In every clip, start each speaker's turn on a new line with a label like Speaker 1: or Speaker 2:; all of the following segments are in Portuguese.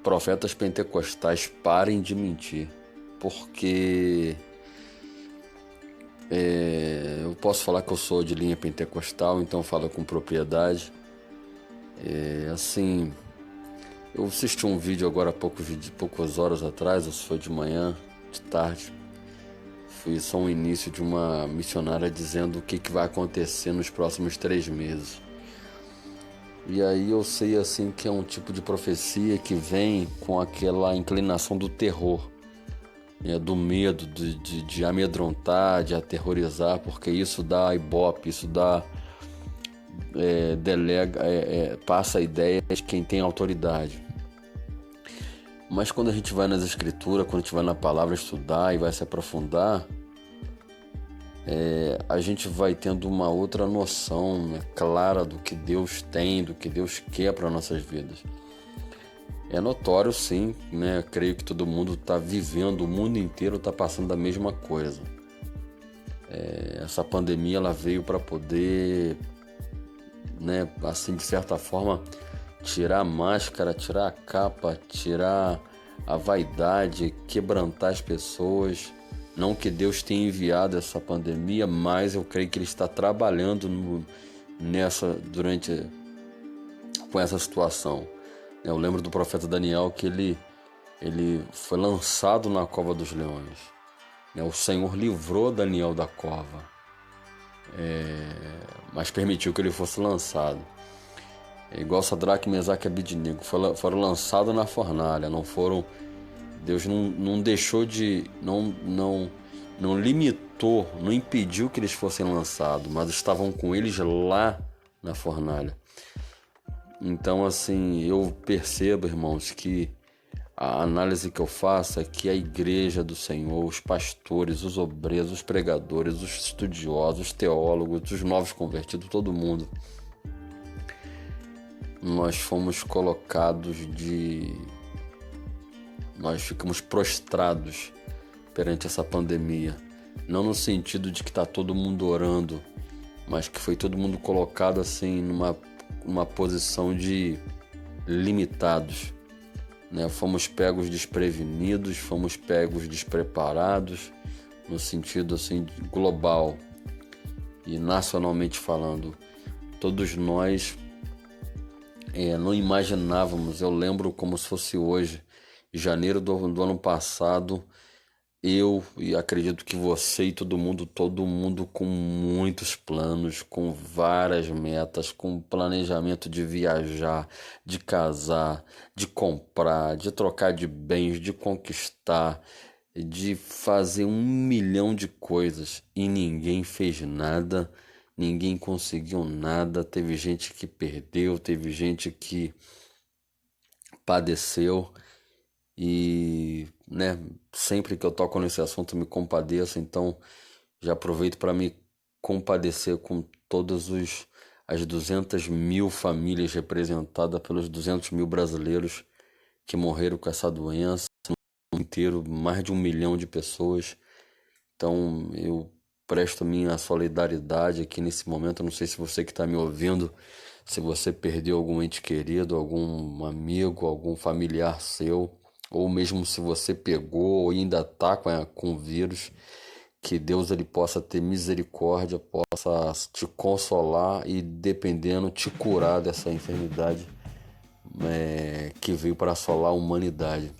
Speaker 1: profetas pentecostais parem de mentir, porque eu posso falar que eu sou de linha pentecostal, então falo com propriedade. Assim, eu assisti um vídeo agora há poucas horas atrás, ou se foi de manhã, de tarde. Foi só um início de uma missionária dizendo o que vai acontecer nos próximos 3 meses. E aí eu sei assim que é um tipo de profecia que vem com aquela inclinação do terror, do medo, de amedrontar, de aterrorizar, porque isso dá ibope, isso dá passa a ideia de quem tem autoridade. Mas quando a gente vai nas escrituras, quando a gente vai na palavra estudar e vai se aprofundar, a gente vai tendo uma outra noção clara do que Deus tem, do que Deus quer para nossas vidas. É notório, sim, né? Creio que todo mundo está vivendo, o mundo inteiro está passando a mesma coisa. Essa pandemia ela veio para poder, né, assim, de certa forma, tirar a máscara, tirar a capa, tirar a vaidade, quebrantar as pessoas. Não que Deus tenha enviado essa pandemia, mas eu creio que Ele está trabalhando com essa situação. Eu lembro do profeta Daniel que ele foi lançado na cova dos leões. O Senhor livrou Daniel da cova, mas permitiu que ele fosse lançado. Igual Sadraque, Mesaque e Abednego, foram lançados na fornalha, não foram. Deus não deixou de, não limitou, não impediu que eles fossem lançados, mas estavam com eles lá na fornalha. Então, assim, eu percebo, irmãos, que a análise que eu faço é que a igreja do Senhor, os pastores, os obreiros, os pregadores, os estudiosos, os teólogos, os novos convertidos, todo mundo, nós fomos nós ficamos prostrados perante essa pandemia. Não no sentido de que está todo mundo orando, mas que foi todo mundo colocado assim numa posição de limitados. Fomos pegos desprevenidos, fomos pegos despreparados, no sentido assim global e nacionalmente falando. Todos nós não imaginávamos. Eu lembro como se fosse hoje, em janeiro do ano passado, eu e acredito que você e todo mundo com muitos planos, com várias metas, com planejamento de viajar, de casar, de comprar, de trocar de bens, de conquistar, de fazer 1 milhão de coisas, e ninguém fez nada, ninguém conseguiu nada. Teve gente que perdeu, teve gente que padeceu. E, sempre que eu toco nesse assunto eu me compadeço, então já aproveito para me compadecer com todas as 200 mil famílias representadas pelos 200 mil brasileiros que morreram com essa doença, no mundo inteiro, mais de 1 milhão de pessoas. Então eu presto minha solidariedade aqui nesse momento. Eu não sei se você que está me ouvindo, se você perdeu algum ente querido, algum amigo, algum familiar seu, ou mesmo se você pegou ou ainda está com o vírus, que Deus ele possa ter misericórdia, possa te consolar e, dependendo, te curar dessa enfermidade que veio para assolar a humanidade.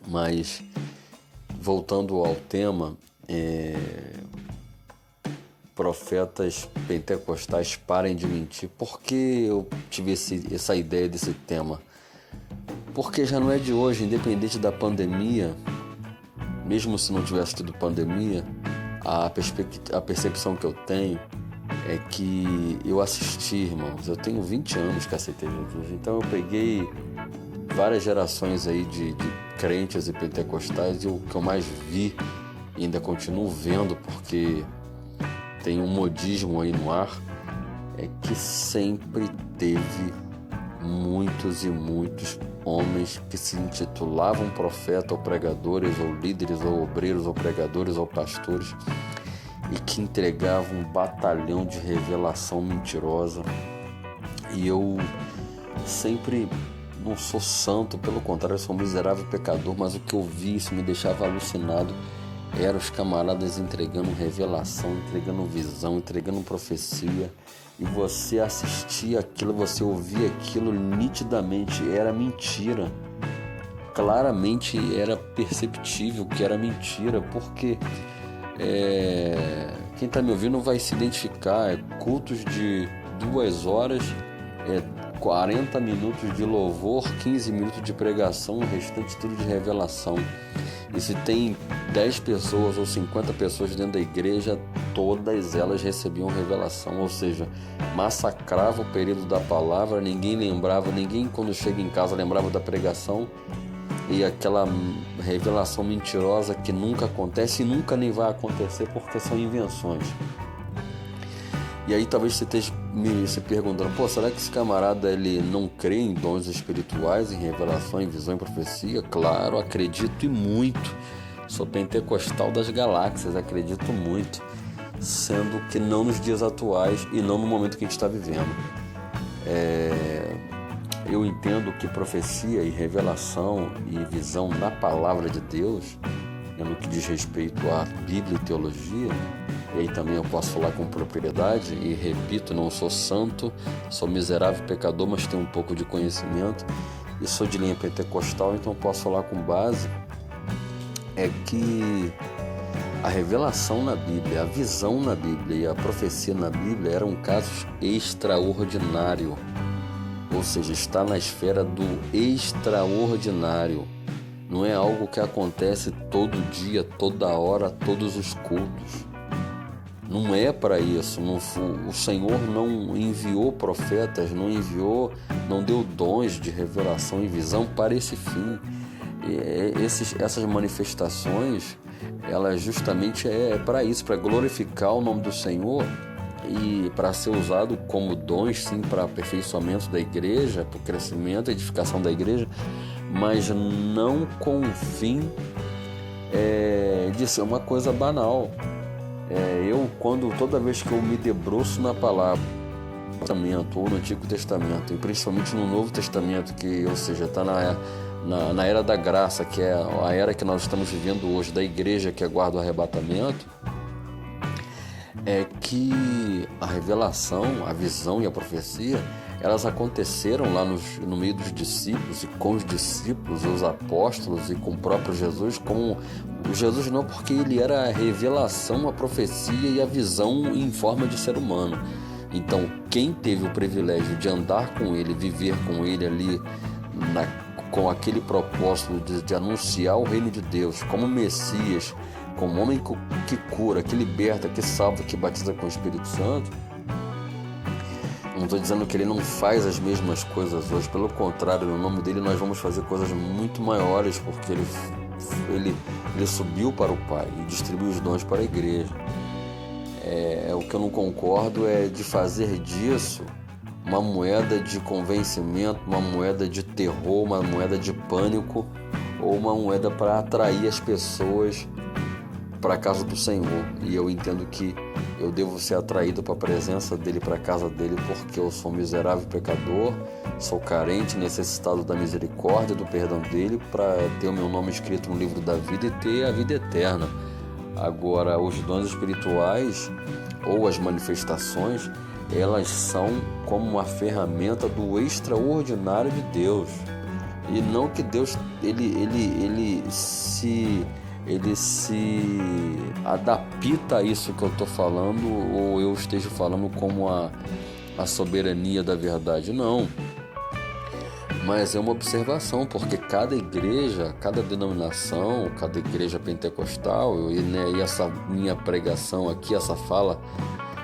Speaker 1: Mas, voltando ao tema, profetas pentecostais parem de mentir. Por que eu tive essa ideia desse tema? Porque já não é de hoje, independente da pandemia, mesmo se não tivesse tido pandemia, a percepção que eu tenho é que eu assisti, irmãos, eu tenho 20 anos que aceitei Jesus, então eu peguei várias gerações aí de crentes e pentecostais, e o que eu mais vi, e ainda continuo vendo, porque tem um modismo aí no ar, é que sempre teve muitos e muitos homens que se intitulavam profetas ou pregadores ou líderes ou obreiros ou pregadores ou pastores e que entregavam um batalhão de revelação mentirosa. E eu sempre não sou santo, pelo contrário, eu sou um miserável pecador, mas o que eu vi, isso me deixava alucinado, eram os camaradas entregando revelação, entregando visão, entregando profecia, e você assistia aquilo, você ouvia aquilo nitidamente, era mentira. Claramente era perceptível que era mentira, porque quem está me ouvindo vai se identificar. Cultos de 2 horas, 40 minutos de louvor, 15 minutos de pregação, o restante tudo de revelação. E se tem 10 pessoas ou 50 pessoas dentro da igreja, todas elas recebiam revelação, ou seja, massacrava o período da palavra, ninguém lembrava, ninguém quando chega em casa lembrava da pregação, e aquela revelação mentirosa que nunca acontece e nunca nem vai acontecer porque são invenções. E aí talvez você esteja se perguntando, será que esse camarada ele não crê em dons espirituais, em revelação, em visão e profecia? Claro, acredito e muito. Sou pentecostal das galáxias, acredito muito. Sendo que não nos dias atuais e não no momento que a gente está vivendo. Eu entendo que profecia e revelação e visão na palavra de Deus, no que diz respeito à Bíblia e teologia, e aí também eu posso falar com propriedade, e repito, não sou santo, sou miserável pecador, mas tenho um pouco de conhecimento, e sou de linha pentecostal, então posso falar com base, que a revelação na Bíblia, a visão na Bíblia e a profecia na Bíblia eram casos extraordinários, ou seja, está na esfera do extraordinário. Não é algo que acontece todo dia, toda hora, todos os cultos. Não é para isso. O Senhor não enviou profetas, não deu dons de revelação e visão para esse fim. Essas manifestações, elas justamente para isso, para glorificar o nome do Senhor e para ser usado como dons, sim, para aperfeiçoamento da igreja, para o crescimento e edificação da igreja, mas não com o fim de ser uma coisa banal. Toda vez que eu me debruço na palavra ou no Antigo Testamento, e principalmente no Novo Testamento, que, ou seja, está na era da graça, que é a era que nós estamos vivendo hoje, da igreja que aguarda o arrebatamento, é que a revelação, a visão e a profecia, elas aconteceram lá no meio dos discípulos e com os discípulos, os apóstolos e com o próprio Jesus, como Jesus não, porque ele era a revelação, a profecia e a visão em forma de ser humano. Então, quem teve o privilégio de andar com ele, viver com ele ali, com aquele propósito de anunciar o reino de Deus como Messias, como homem que cura, que liberta, que salva, que batiza com o Espírito Santo, não estou dizendo que ele não faz as mesmas coisas hoje, pelo contrário, no nome dele nós vamos fazer coisas muito maiores, porque ele subiu para o Pai e distribuiu os dons para a igreja. O que eu não concordo é de fazer disso uma moeda de convencimento, uma moeda de terror, uma moeda de pânico, ou uma moeda para atrair as pessoas para a casa do Senhor. E eu entendo que eu devo ser atraído para a presença dele, para a casa dele, porque eu sou um miserável pecador, sou carente, necessitado da misericórdia, do perdão dele, para ter o meu nome escrito no livro da vida e ter a vida eterna. Agora, os dons espirituais ou as manifestações, elas são como uma ferramenta do extraordinário de Deus. E não que Deus ele se adapta a isso que eu estou falando, ou eu esteja falando como a soberania da verdade, não. Mas é uma observação, porque cada igreja, cada denominação, cada igreja pentecostal, e essa minha pregação aqui, essa fala,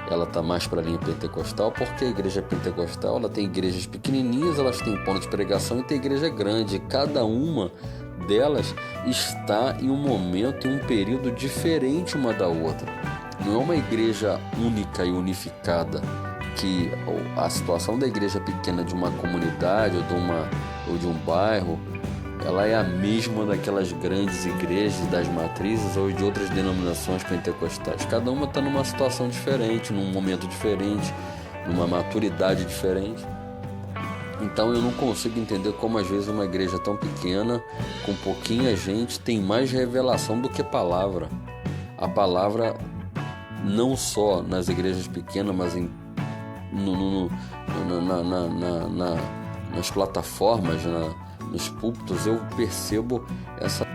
Speaker 1: ela está mais para a linha pentecostal, porque a igreja pentecostal, ela tem igrejas pequenininhas, elas têm ponto de pregação, e tem igreja grande. Cada uma delas está em um momento, em um período diferente uma da outra. Não é uma igreja única e unificada, que a situação da igreja pequena de uma comunidade ou de um bairro, ela é a mesma daquelas grandes igrejas, das matrizes ou de outras denominações pentecostais. Cada uma está numa situação diferente, num momento diferente, numa maturidade diferente. Então eu não consigo entender como às vezes uma igreja tão pequena, com pouquinha gente, tem mais revelação do que palavra. A palavra não só nas igrejas pequenas, mas nas plataformas, nos púlpitos, eu percebo essa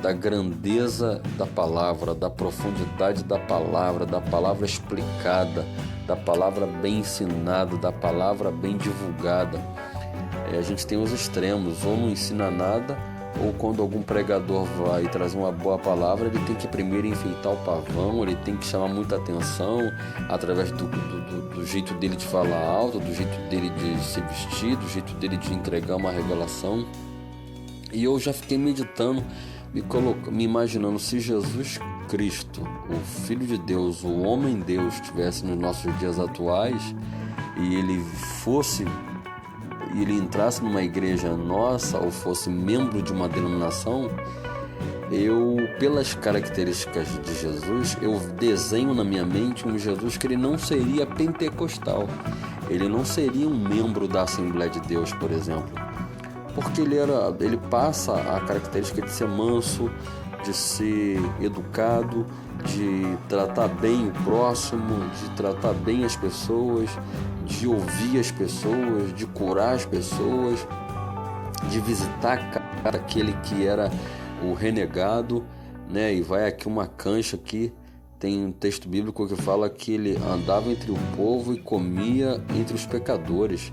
Speaker 1: da grandeza da palavra, da profundidade da palavra explicada, da palavra bem ensinada, da palavra bem divulgada. A gente tem os extremos, ou não ensina nada, ou quando algum pregador vai trazer uma boa palavra, ele tem que primeiro enfeitar o pavão, ele tem que chamar muita atenção através do jeito dele de falar alto, do jeito dele de se vestir, do jeito dele de entregar uma revelação. E eu já fiquei meditando, me imaginando, se Jesus Cristo, o Filho de Deus, o Homem Deus, estivesse nos nossos dias atuais e ele entrasse numa igreja nossa ou fosse membro de uma denominação, pelas características de Jesus, eu desenho na minha mente um Jesus que ele não seria pentecostal, ele não seria um membro da Assembleia de Deus, por exemplo, porque ele passa a característica de ser manso, de ser educado, de tratar bem o próximo, de tratar bem as pessoas, de ouvir as pessoas, de curar as pessoas, de visitar aquele que era o renegado, né? E vai aqui uma cancha aqui, tem um texto bíblico que fala que ele andava entre o povo e comia entre os pecadores,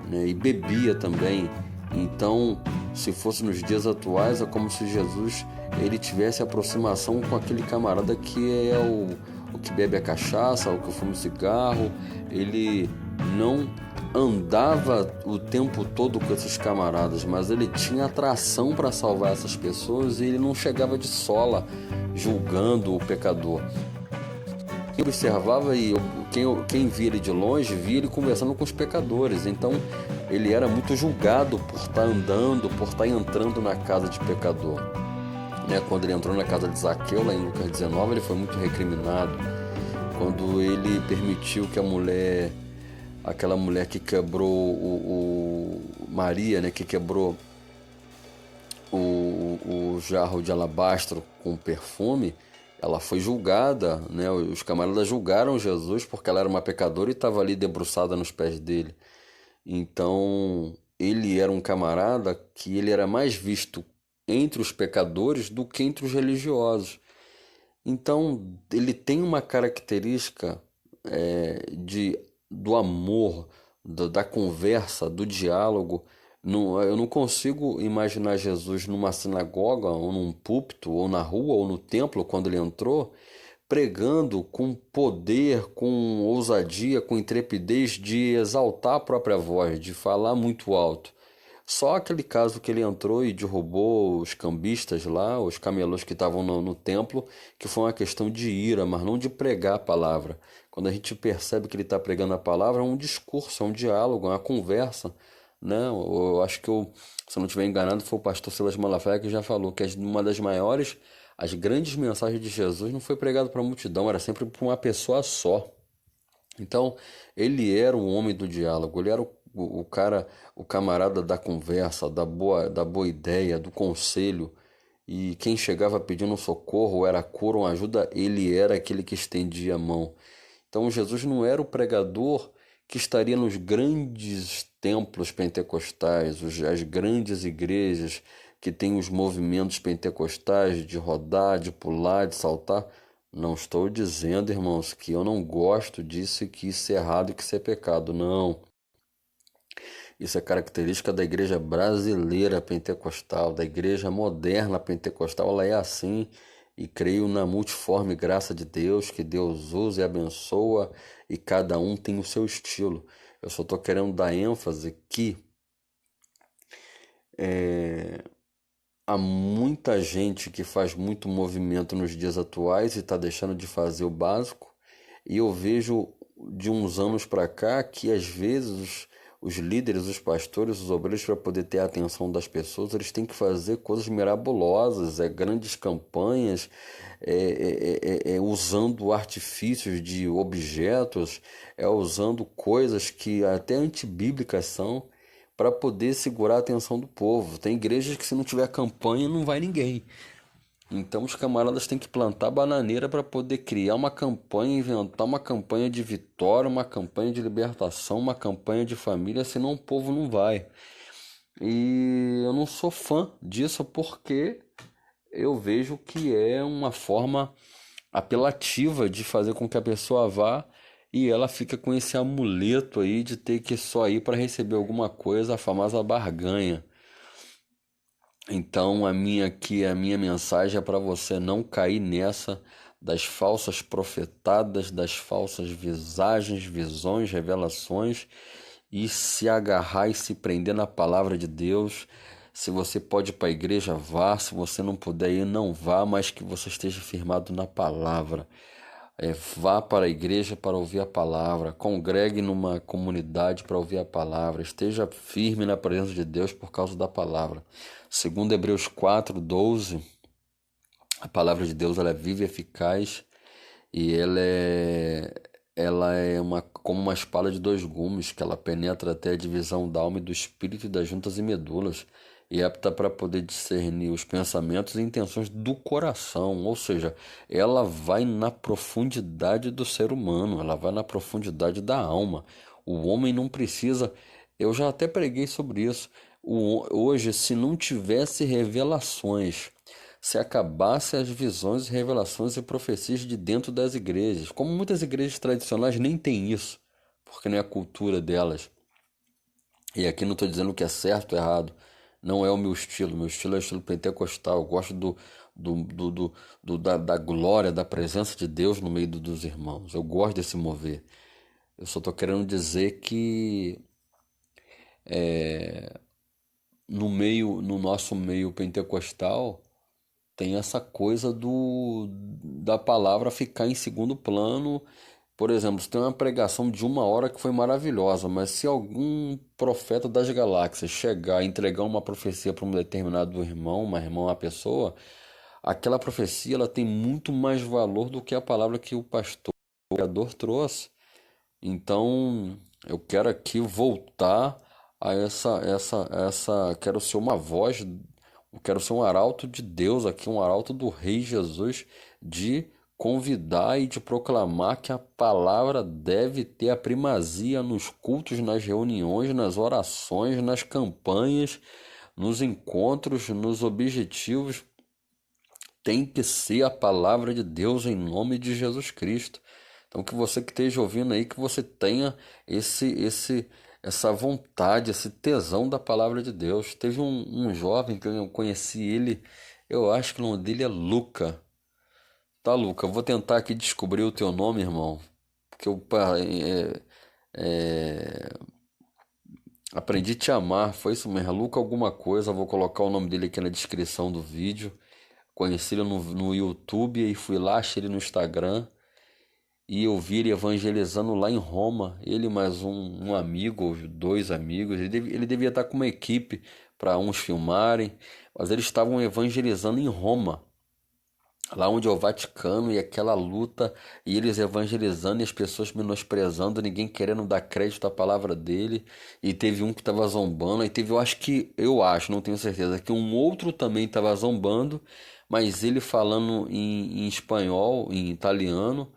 Speaker 1: né? E bebia também. Então, se fosse nos dias atuais, é como se Jesus ele tivesse aproximação com aquele camarada que é o que bebe a cachaça, o que fuma o cigarro. Ele não andava o tempo todo com esses camaradas, mas ele tinha atração para salvar essas pessoas e ele não chegava de sola julgando o pecador. Eu observava e quem via ele de longe via ele conversando com os pecadores. Então ele era muito julgado por estar andando, por estar entrando na casa de pecador. Quando ele entrou na casa de Zaqueu, lá em Lucas 19, ele foi muito recriminado. Quando ele permitiu que aquela mulher que quebrou Maria, que quebrou o jarro de alabastro com perfume, ela foi julgada, Os camaradas julgaram Jesus porque ela era uma pecadora e estava ali debruçada nos pés dele. Então, ele era um camarada que ele era mais visto entre os pecadores do que entre os religiosos. Então, ele tem uma característica do amor, da conversa, do diálogo. Eu não consigo imaginar Jesus numa sinagoga, ou num púlpito, ou na rua, ou no templo, quando ele entrou, pregando com poder, com ousadia, com intrepidez de exaltar a própria voz, de falar muito alto. Só aquele caso que ele entrou e derrubou os cambistas lá, os camelôs que estavam no templo, que foi uma questão de ira, mas não de pregar a palavra. Quando a gente percebe que ele está pregando a palavra, é um discurso, é um diálogo, é uma conversa. Eu acho que, se eu não estiver enganado, foi o pastor Silas Malafaia que já falou que uma das maiores, as grandes mensagens de Jesus não foi pregado para a multidão, era sempre para uma pessoa só. Então, ele era o homem do diálogo, ele era o cara, o camarada da conversa, da boa ideia, do conselho. E quem chegava pedindo socorro, era cura ou ajuda, ele era aquele que estendia a mão. Então, Jesus não era o pregador que estaria nos grandes templos pentecostais, as grandes igrejas que têm os movimentos pentecostais de rodar, de pular, de saltar. Não estou dizendo, irmãos, que eu não gosto disso e que isso é errado e que isso é pecado. Não. Isso é característica da igreja brasileira pentecostal, da igreja moderna pentecostal. Ela é assim. E creio na multiforme graça de Deus, que Deus usa e abençoa, e cada um tem o seu estilo. Eu só estou querendo dar ênfase que há muita gente que faz muito movimento nos dias atuais e está deixando de fazer o básico. E eu vejo de uns anos para cá que às vezes os líderes, os pastores, os obreiros, para poder ter a atenção das pessoas, eles têm que fazer coisas mirabolosas, grandes campanhas, usando artifícios de objetos, usando coisas que até antibíblicas são, para poder segurar a atenção do povo. Tem igrejas que se não tiver campanha não vai ninguém. Então os camaradas têm que plantar bananeira para poder criar uma campanha, inventar uma campanha de vitória, uma campanha de libertação, uma campanha de família, senão o povo não vai. E eu não sou fã disso porque eu vejo que é uma forma apelativa de fazer com que a pessoa vá e ela fica com esse amuleto aí de ter que só ir para receber alguma coisa, a famosa barganha. Então a minha mensagem é para você não cair nessa das falsas profetadas, das falsas visagens, visões, revelações e se agarrar e se prender na palavra de Deus. Se você pode ir para a igreja, vá. Se você não puder ir, não vá, mas que você esteja firmado na palavra. Vá para a igreja para ouvir a palavra, congregue numa comunidade para ouvir a palavra, esteja firme na presença de Deus por causa da palavra. Segundo Hebreus 4:12, a palavra de Deus ela é viva e eficaz e ela é como uma espada de dois gumes, que ela penetra até a divisão da alma e do espírito e das juntas e medulas, e apta para poder discernir os pensamentos e intenções do coração, ou seja, ela vai na profundidade do ser humano, ela vai na profundidade da alma. O homem não precisa, eu já até preguei sobre isso, hoje se não tivesse revelações, se acabasse as visões, revelações e profecias de dentro das igrejas, como muitas igrejas tradicionais nem têm isso, porque não é a cultura delas. E aqui não estou dizendo que é certo ou errado, não é o meu estilo é o estilo pentecostal, eu gosto da glória, da presença de Deus no meio dos irmãos, eu gosto desse mover. Eu só estou querendo dizer que no nosso meio pentecostal, tem essa coisa da palavra ficar em segundo plano. Por exemplo, se tem uma pregação de 1 hora que foi maravilhosa, mas se algum profeta das galáxias chegar e entregar uma profecia para um determinado irmão, uma irmã, uma pessoa, aquela profecia ela tem muito mais valor do que a palavra que o pastor, o pregador trouxe. Então, eu quero aqui voltar a quero ser uma voz, eu quero ser um arauto de Deus aqui, um arauto do Rei Jesus, de convidar e de proclamar que a palavra deve ter a primazia nos cultos, nas reuniões, nas orações, nas campanhas, nos encontros, nos objetivos. Tem que ser a palavra de Deus em nome de Jesus Cristo. Então que você que esteja ouvindo aí, que você tenha essa vontade, esse tesão da palavra de Deus. Teve um jovem que eu conheci ele, eu acho que o nome dele é Luca. Tá, Luca, eu vou tentar aqui descobrir o teu nome, irmão, porque eu aprendi a te amar, foi isso mesmo, Luca alguma coisa, vou colocar o nome dele aqui na descrição do vídeo. Conheci ele no YouTube e fui lá, achei ele no Instagram. E eu vi ele evangelizando lá em Roma, ele mais um amigo, ou 2 amigos, ele devia estar com uma equipe para uns filmarem, mas eles estavam evangelizando em Roma, lá onde é o Vaticano, e aquela luta, e eles evangelizando e as pessoas menosprezando, ninguém querendo dar crédito à palavra dele, e teve um que estava zombando, e teve, eu acho, não tenho certeza, que um outro também estava zombando, mas ele falando em espanhol, em italiano,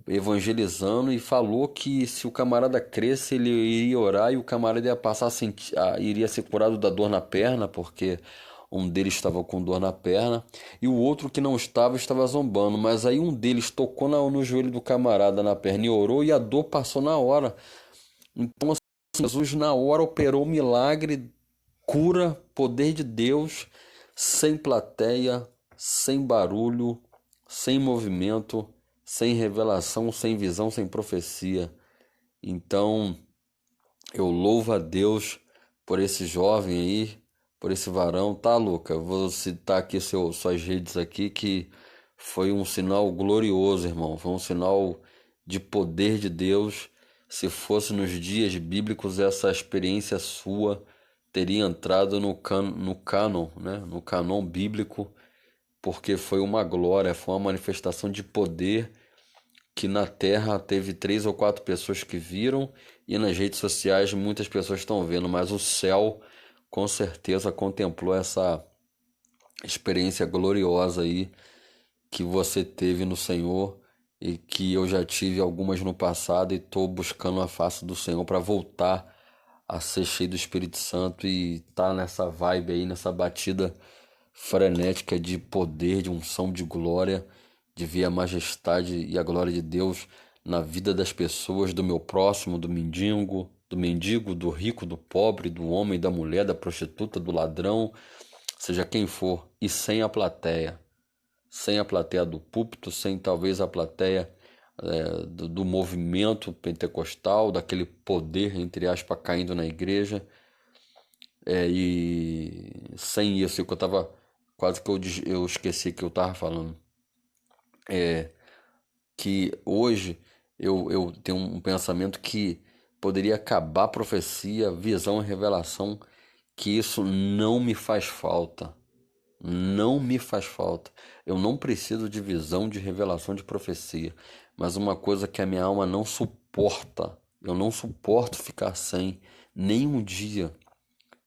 Speaker 1: evangelizando, e falou que se o camarada cresce ele iria orar e o camarada ia passar iria ser curado da dor na perna, porque um deles estava com dor na perna e o outro que não estava zombando, mas aí um deles tocou no joelho do camarada na perna e orou e a dor passou na hora. Então assim, Jesus na hora operou o milagre, cura, poder de Deus, sem plateia, sem barulho, sem movimento, sem revelação, sem visão, sem profecia. Então, eu louvo a Deus por esse jovem aí, por esse varão, tá, Luca? Eu vou citar aqui suas redes aqui, que foi um sinal glorioso, irmão. Foi um sinal de poder de Deus. se fosse nos dias bíblicos, essa experiência sua teria entrado no cânon, né? No cânon bíblico, porque foi uma glória, foi uma manifestação de poder que na Terra teve 3 ou 4 pessoas que viram e nas redes sociais muitas pessoas estão vendo, mas o céu com certeza contemplou essa experiência gloriosa aí que você teve no Senhor e que eu já tive algumas no passado e estou buscando a face do Senhor para voltar a ser cheio do Espírito Santo e tá nessa vibe aí, nessa batida frenética de poder, de unção, de glória, de ver a majestade e a glória de Deus na vida das pessoas, do meu próximo, do mendigo, do rico, do pobre, do homem, da mulher, da prostituta, do ladrão, seja quem for, e sem a plateia do púlpito, sem talvez a plateia do movimento pentecostal, daquele poder, entre aspas, caindo na igreja, e sem isso, que eu tava, quase que eu esqueci que eu tava falando, que hoje eu tenho um pensamento que poderia acabar a profecia, visão e revelação, que isso não me faz falta. Não me faz falta. Eu não preciso de visão, de revelação, de profecia. Mas uma coisa que a minha alma não suporta, eu não suporto ficar sem nem um dia.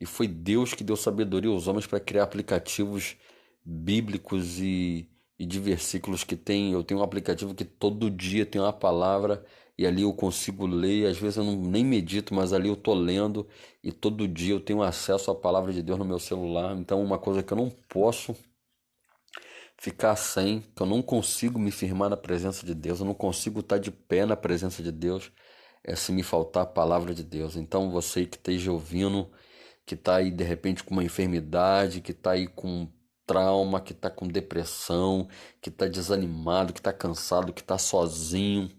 Speaker 1: E foi Deus que deu sabedoria aos homens para criar aplicativos bíblicos e de versículos que tem. Eu tenho um aplicativo que todo dia tem uma palavra e ali eu consigo ler. Às vezes eu nem medito, mas ali eu tô lendo e todo dia eu tenho acesso à palavra de Deus no meu celular. Então, uma coisa que eu não posso ficar sem, que eu não consigo me firmar na presença de Deus, eu não consigo estar de pé na presença de Deus, é se me faltar a palavra de Deus. Então, você que esteja ouvindo, que está aí de repente com uma enfermidade, que está aí com trauma, que está com depressão, que está desanimado, que está cansado, que está sozinho,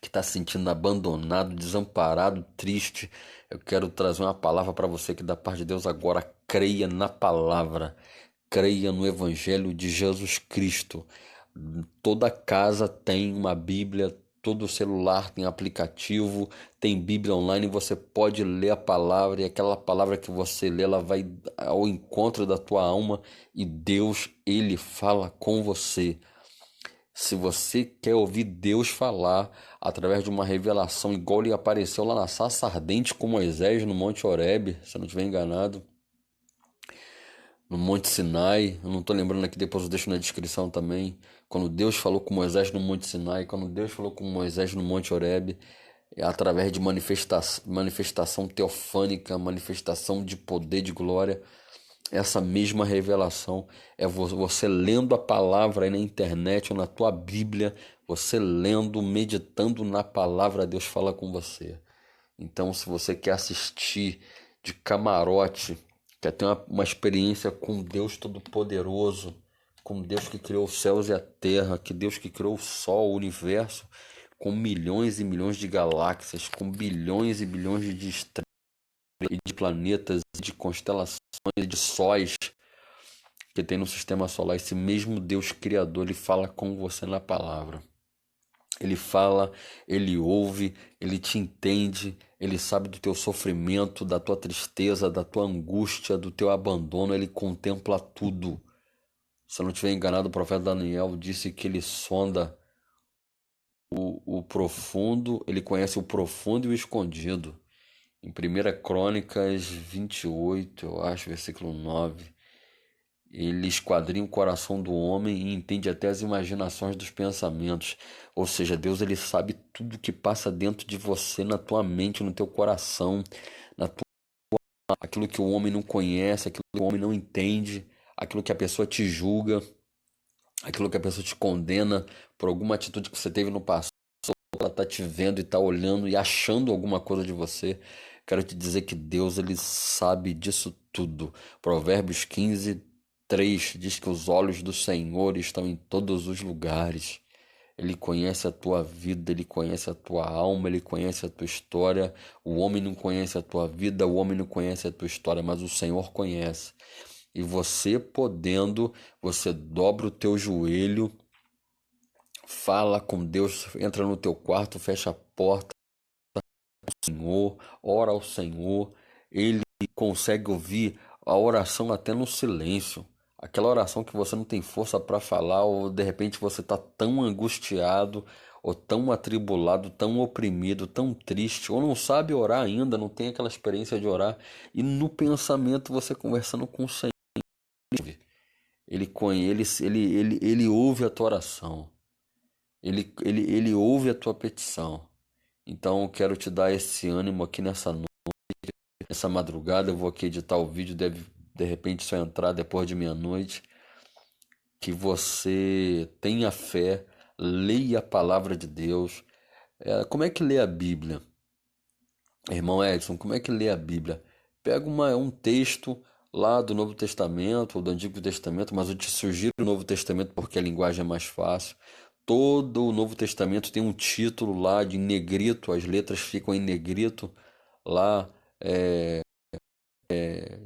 Speaker 1: que está se sentindo abandonado, desamparado, triste, eu quero trazer uma palavra para você que da parte de Deus agora. Creia na palavra, creia no Evangelho de Jesus Cristo. Toda casa tem uma Bíblia, todo celular tem aplicativo, tem Bíblia online, você pode ler a palavra e aquela palavra que você lê, ela vai ao encontro da tua alma e Deus, ele fala com você. Se você quer ouvir Deus falar através de uma revelação, igual ele apareceu lá na sarça ardente com Moisés no Monte Horebe, se eu não estiver enganado, no Monte Sinai, eu não estou lembrando aqui, depois eu deixo na descrição também, quando Deus falou com Moisés no Monte Sinai, quando Deus falou com Moisés no Monte Horebe, através de manifestação teofânica, manifestação de poder, de glória. Essa mesma revelação é você lendo a palavra aí na internet ou na tua Bíblia, você lendo, meditando na palavra, Deus fala com você. Então, se você quer assistir de camarote, quer ter uma experiência com Deus Todo-Poderoso, com Deus que criou os céus e a terra, que Deus que criou o sol, o universo, com milhões e milhões de galáxias, com bilhões e bilhões de estrelas, e de planetas, de constelações, de sóis que tem no sistema solar. Esse mesmo Deus Criador, ele fala com você na palavra. Ele fala, ele ouve, ele te entende, ele sabe do teu sofrimento, da tua tristeza, da tua angústia, do teu abandono, ele contempla tudo. Se eu não estiver enganado, o profeta Daniel disse que ele sonda o profundo, ele conhece o profundo e o escondido. Em 1 Crônicas 28, eu acho, versículo 9, ele esquadrinha o coração do homem e entende até as imaginações dos pensamentos. Ou seja, Deus, ele sabe tudo que passa dentro de você, na tua mente, no teu coração, aquilo que o homem não conhece, aquilo que o homem não entende, aquilo que a pessoa te julga, aquilo que a pessoa te condena por alguma atitude que você teve no passado. Ela está te vendo e está olhando e achando alguma coisa de você. Quero te dizer que Deus, ele sabe disso tudo. Provérbios 15:3 diz que os olhos do Senhor estão em todos os lugares. Ele conhece a tua vida, ele conhece a tua alma, ele conhece a tua história. O homem não conhece a tua vida, o homem não conhece a tua história, mas o Senhor conhece. E você podendo, você dobra o teu joelho, fala com Deus, entra no teu quarto, fecha a porta, Senhor, ora ao Senhor, ele consegue ouvir a oração até no silêncio. Aquela oração que você não tem força para falar, ou de repente você está tão angustiado, ou tão atribulado, tão oprimido, tão triste, ou não sabe orar ainda, não tem aquela experiência de orar, e no pensamento você conversando com o Senhor, ele ouve a tua oração, ele ouve a tua petição. Então eu quero te dar esse ânimo aqui nessa noite, nessa madrugada. Eu vou aqui editar o vídeo, deve de repente só entrar depois de meia-noite. Que você tenha fé, leia a palavra de Deus. Como é que lê a Bíblia? Irmão Edson, como é que lê a Bíblia? Pega um texto lá do Novo Testamento ou do Antigo Testamento, mas eu te sugiro o Novo Testamento porque a linguagem é mais fácil. Todo o Novo Testamento tem um título lá de negrito, as letras ficam em negrito. Lá,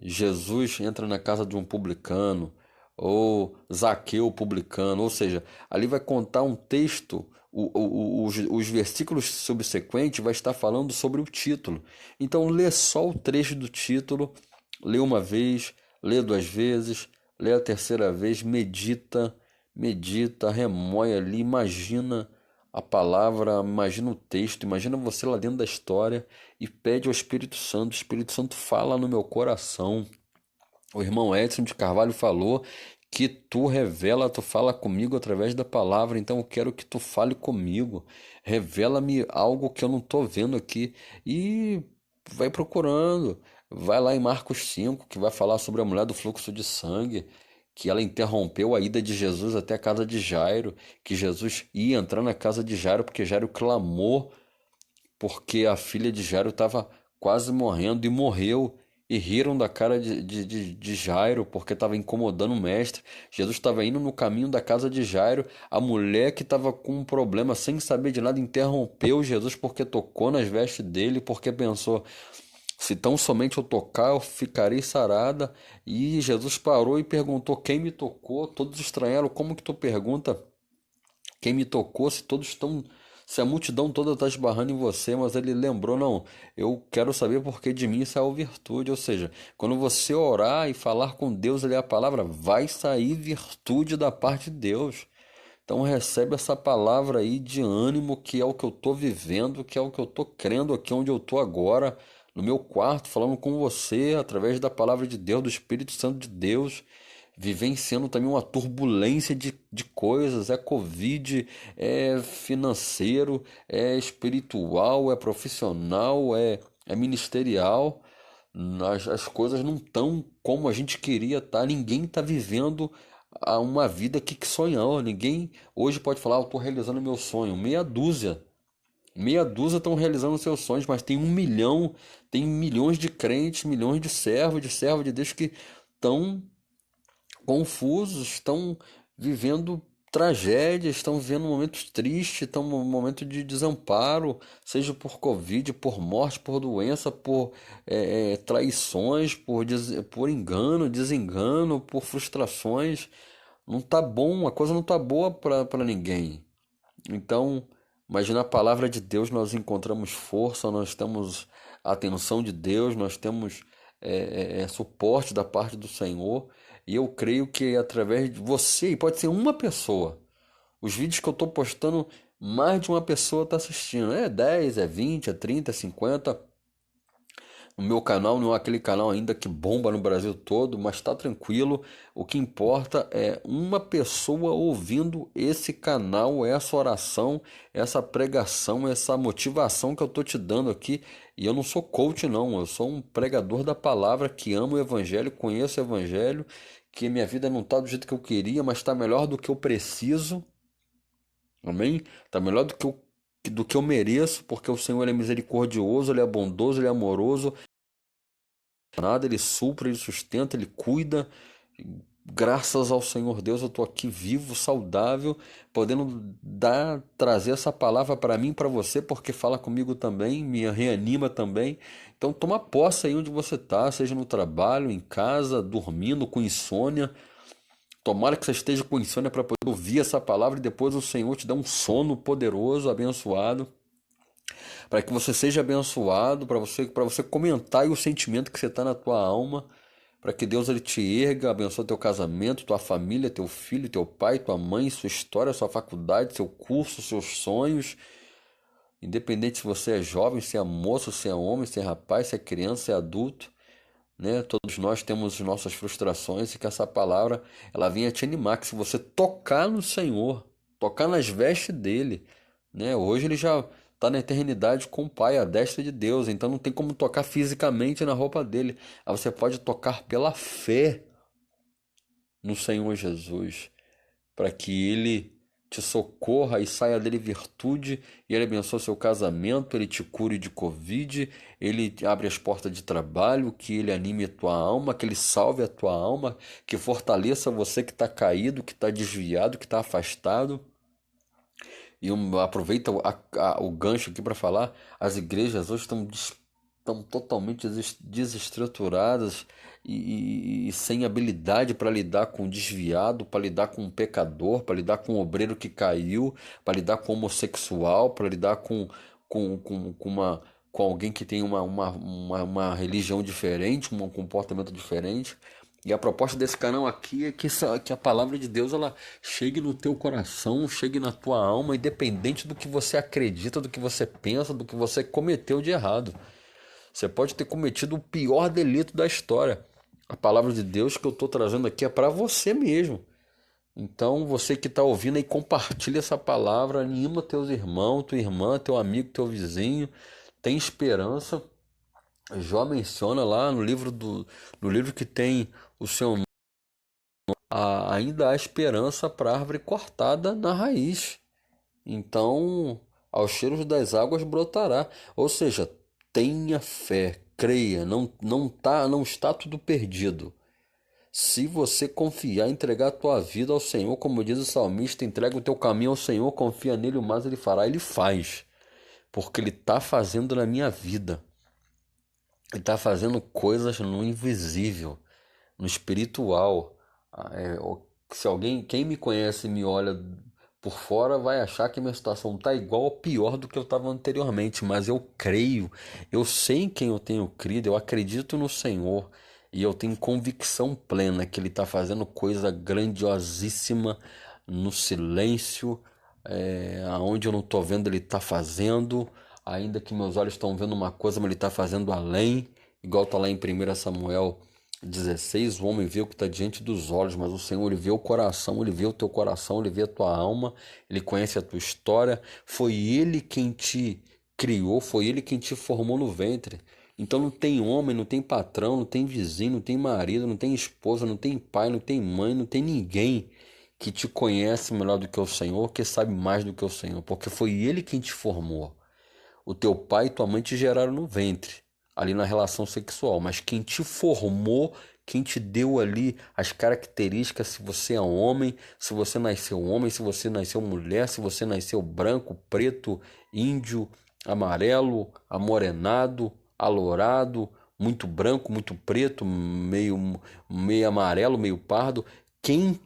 Speaker 1: Jesus entra na casa de um publicano, ou Zaqueu publicano, ou seja, ali vai contar um texto, os versículos subsequentes vai estar falando sobre o título. Então lê só o trecho do título, lê uma vez, lê duas vezes, lê a terceira vez, medita, remoe ali, imagina a palavra, imagina o texto, imagina você lá dentro da história e pede ao Espírito Santo. O Espírito Santo fala no meu coração. O irmão Edson de Carvalho falou que tu revela, tu fala comigo através da palavra, então eu quero que tu fale comigo. Revela-me algo que eu não estou vendo aqui. E vai procurando. Vai lá em Marcos 5, que vai falar sobre a mulher do fluxo de sangue, que ela interrompeu a ida de Jesus até a casa de Jairo, que Jesus ia entrar na casa de Jairo porque Jairo clamou porque a filha de Jairo estava quase morrendo e morreu. E riram da cara de Jairo porque estava incomodando o mestre. Jesus estava indo no caminho da casa de Jairo. A mulher que estava com um problema sem saber de nada interrompeu Jesus porque tocou nas vestes dele, porque pensou: se tão somente eu tocar, eu ficarei sarada. E Jesus parou e perguntou: quem me tocou? Todos estranharam: como que tu pergunta quem me tocou, se todos estão, se a multidão toda está esbarrando em você? Mas ele lembrou: não, eu quero saber porque de mim saiu virtude. Ou seja, quando você orar e falar com Deus, ler a palavra, vai sair virtude da parte de Deus. Então recebe essa palavra aí de ânimo, que é o que eu estou vivendo, que é o que eu estou crendo aqui onde eu estou agora, no meu quarto, falando com você, através da palavra de Deus, do Espírito Santo de Deus, vivenciando também uma turbulência de coisas. É Covid, é financeiro, é espiritual, é profissional, é ministerial. As coisas não estão como a gente queria, tá? Ninguém está vivendo uma vida que sonhou. Ninguém hoje pode falar: eu estou realizando meu sonho. Meia dúzia estão realizando seus sonhos, mas tem 1 milhão, tem milhões de crentes, milhões de servos de Deus que estão confusos, estão vivendo tragédias, estão vivendo momentos tristes, estão num momento de desamparo, seja por Covid, por morte, por doença, por traições, por engano, desengano, por frustrações. Não tá bom, a coisa não tá boa para ninguém. Então, mas na palavra de Deus nós encontramos força, nós temos a atenção de Deus, nós temos suporte da parte do Senhor. E eu creio que através de você, e pode ser uma pessoa, os vídeos que eu estou postando, mais de uma pessoa está assistindo. É 10, é 20, é 30, é 50. O meu canal não é aquele canal ainda que bomba no Brasil todo, mas está tranquilo. O que importa é uma pessoa ouvindo esse canal, essa oração, essa pregação, essa motivação que eu estou te dando aqui. E eu não sou coach, não. Eu sou um pregador da palavra que amo o Evangelho, conheço o Evangelho, que minha vida não está do jeito que eu queria, mas está melhor do que eu preciso. Amém? Está melhor do que eu mereço, porque o Senhor é misericordioso, Ele é bondoso, Ele é amoroso. Nada, Ele supra, Ele sustenta, Ele cuida. Graças ao Senhor Deus, eu estou aqui vivo, saudável, podendo trazer essa palavra para mim, para você, porque fala comigo também, me reanima também. Então toma posse aí onde você está, seja no trabalho, em casa, dormindo, com insônia. Tomara que você esteja com insônia para poder ouvir essa palavra e depois o Senhor te dá um sono poderoso, abençoado. para que você seja abençoado, para você comentar aí o sentimento que você está na tua alma, para que Deus ele te erga, abençoe teu casamento, tua família, teu filho, teu pai, tua mãe, sua história, sua faculdade, seu curso, seus sonhos. Independente se você é jovem, se é moço, se é homem, se é rapaz, se é criança, se é adulto, né? Todos nós temos nossas frustrações e que essa palavra ela venha te animar, que se você tocar no Senhor, tocar nas vestes dele, né? Hoje ele já está na eternidade com o Pai, à destra de Deus, então não tem como tocar fisicamente na roupa dele. Aí você pode tocar pela fé no Senhor Jesus, para que ele te socorra e saia dele virtude, e ele abençoe seu casamento, ele te cure de Covid, ele abre as portas de trabalho, que ele anime a tua alma, que ele salve a tua alma, que fortaleça você que está caído, que está desviado, que está afastado. E aproveita o gancho aqui para falar, as igrejas hoje estão totalmente desestruturadas e sem habilidade para lidar com o desviado, para lidar com o pecador, para lidar com o obreiro que caiu, para lidar com o homossexual, para lidar com alguém que tem uma religião diferente, um comportamento diferente. E a proposta desse canal aqui é que a palavra de Deus ela chegue no teu coração, chegue na tua alma, independente do que você acredita, do que você pensa, do que você cometeu de errado. Você pode ter cometido o pior delito da história. A palavra de Deus que eu estou trazendo aqui é para você mesmo. Então, você que está ouvindo aí, compartilha essa palavra, anima teus irmãos, tua irmã, teu amigo, teu vizinho. Tem esperança. Jó menciona lá no livro que tem o seu nome, ainda há esperança para a árvore cortada na raiz. Então, aos cheiros das águas brotará. Ou seja, tenha fé, creia, não está tudo perdido. Se você confiar, entregar a tua vida ao Senhor, como diz o salmista, entrega o teu caminho ao Senhor, confia nele, o mais ele fará, ele faz. Porque ele está fazendo na minha vida. Ele está fazendo coisas no invisível, no espiritual. Se alguém, quem me conhece e me olha por fora, vai achar que minha situação está igual ou pior do que eu estava anteriormente. Mas eu creio, eu sei em quem eu tenho crido, eu acredito no Senhor. E eu tenho convicção plena que Ele está fazendo coisa grandiosíssima no silêncio, aonde eu não estou vendo, Ele está fazendo. Ainda que meus olhos estão vendo uma coisa, mas Ele está fazendo além. Igual está lá em 1 Samuel 16, o homem vê o que está diante dos olhos, mas o Senhor ele vê o coração, ele vê o teu coração, ele vê a tua alma, ele conhece a tua história. Foi Ele quem te criou, foi Ele quem te formou no ventre. Então não tem homem, não tem patrão, não tem vizinho, não tem marido, não tem esposa, não tem pai, não tem mãe, não tem ninguém que te conhece melhor do que o Senhor, que sabe mais do que o Senhor, porque foi Ele quem te formou. O teu pai e tua mãe te geraram no ventre, ali na relação sexual, mas quem te formou, quem te deu ali as características, se você é homem, se você nasceu homem, se você nasceu mulher, se você nasceu branco, preto, índio, amarelo, amorenado, alourado, muito branco, muito preto, meio amarelo, meio pardo, quem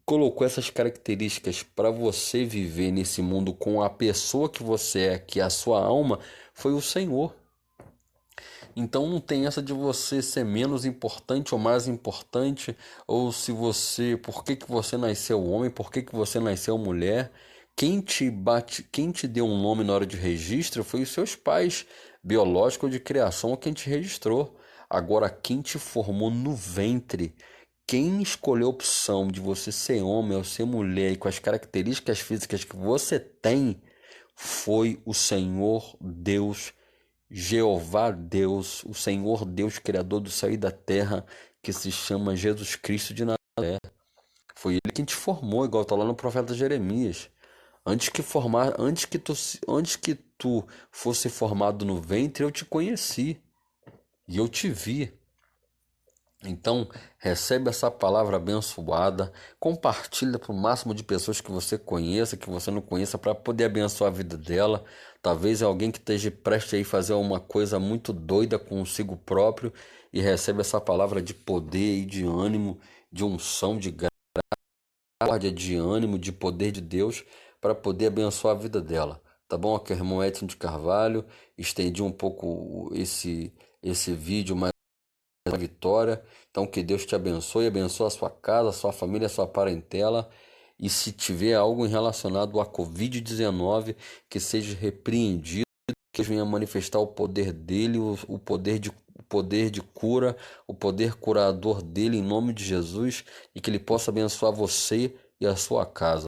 Speaker 1: colocou essas características para você viver nesse mundo com a pessoa que você é, que é a sua alma, foi o Senhor. Então não tem essa de você ser menos importante ou mais importante, ou se você, por que que você nasceu homem, por que que você nasceu mulher. Quem te deu um nome na hora de registro foi os seus pais, biológico ou de criação, ou quem te registrou. Agora, quem te formou no ventre, quem escolheu a opção de você ser homem ou ser mulher e com as características físicas que você tem, foi o Senhor Deus, Jeová Deus, o Senhor Deus, Criador do céu e da terra, que se chama Jesus Cristo de Nazaré. Foi Ele quem te formou, igual está lá no profeta Jeremias. Antes que tu fosse formado no ventre, eu te conheci e eu te vi. Então, recebe essa palavra abençoada, compartilha para o máximo de pessoas que você conheça, que você não conheça, para poder abençoar a vida dela. Talvez alguém que esteja prestes a fazer uma coisa muito doida consigo próprio e recebe essa palavra de poder e de ânimo, de unção, de graça, de ânimo, de poder de Deus, para poder abençoar a vida dela. tá bom? Aqui é o irmão Edson de Carvalho. Estendi um pouco esse vídeo, mas uma vitória. Então que Deus te abençoe a sua casa, a sua família, a sua parentela. E se tiver algo relacionado à Covid-19, que seja repreendido, que Deus venha manifestar o poder dele, o poder de cura, o poder curador dele em nome de Jesus, e que ele possa abençoar você e a sua casa.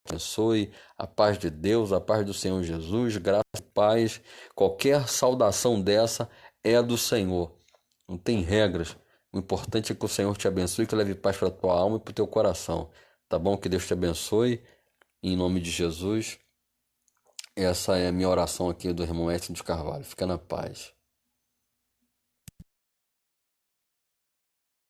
Speaker 1: Abençoe a paz de Deus, a paz do Senhor Jesus, graça e paz. Qualquer saudação dessa é do Senhor. Não tem regras. O importante é que o Senhor te abençoe, que leve paz para a tua alma e para o teu coração. Tá bom? Que Deus te abençoe. Em nome de Jesus. Essa é a minha oração aqui do irmão Edson de Carvalho. Fica na paz.